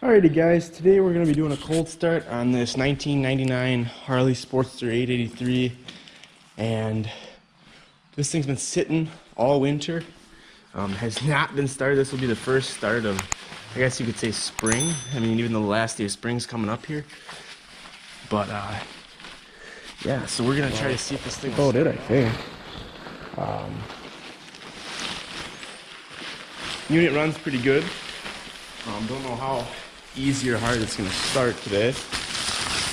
Alrighty guys, today we're going to be doing a cold start on this 1999 Harley Sportster 883, and this thing's been sitting all winter. Has not been started. This will be the first start of, I guess you could say, spring. I mean, even the last day of spring's coming up here. But yeah, so we're going to try to see if this thing will start. I think. Unit runs pretty good. Don't know how easy or hard it's going to start today,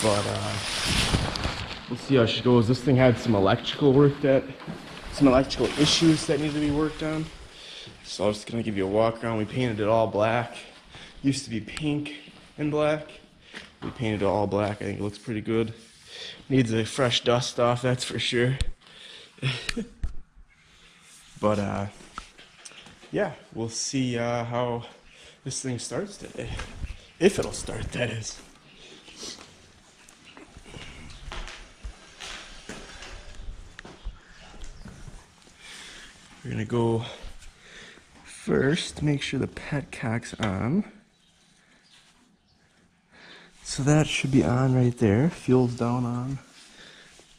but we'll see how she goes. This thing had some electrical issues that need to be worked on, so I'm just going to give you a walk around. We painted it all black. Used to be pink and black. We painted it all black. I think it looks pretty good. Needs a fresh dust off, that's for sure. But yeah, we'll see how this thing starts today. If it'll start, that is. We're gonna go first, make sure the petcock's on. So that should be on right there. Fuel's down on.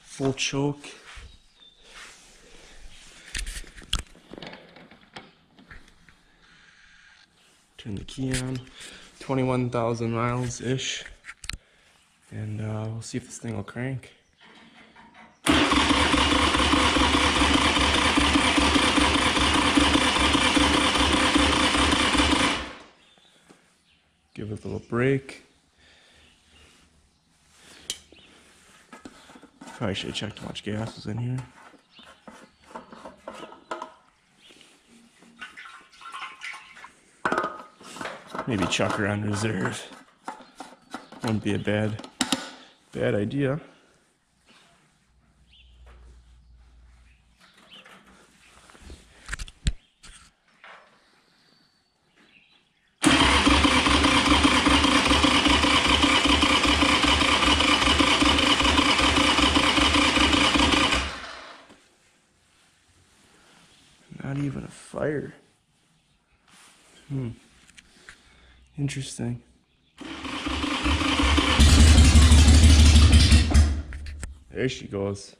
Full choke. Turn the key on. 21,000 miles-ish. And we'll see if this thing will crank. Give it a little brake. Probably should have checked how much gas was in here. Maybe chuck her on reserve. Wouldn't be a bad idea. Not even a fire. Interesting. There she goes.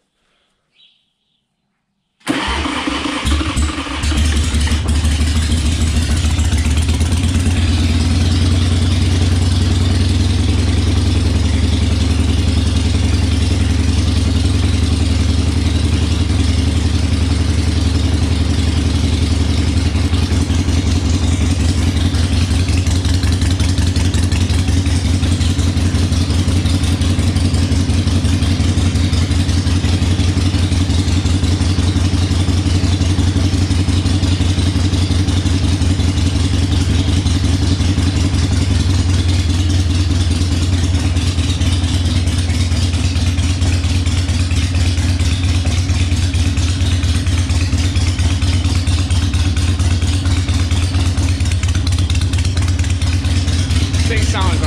Sounds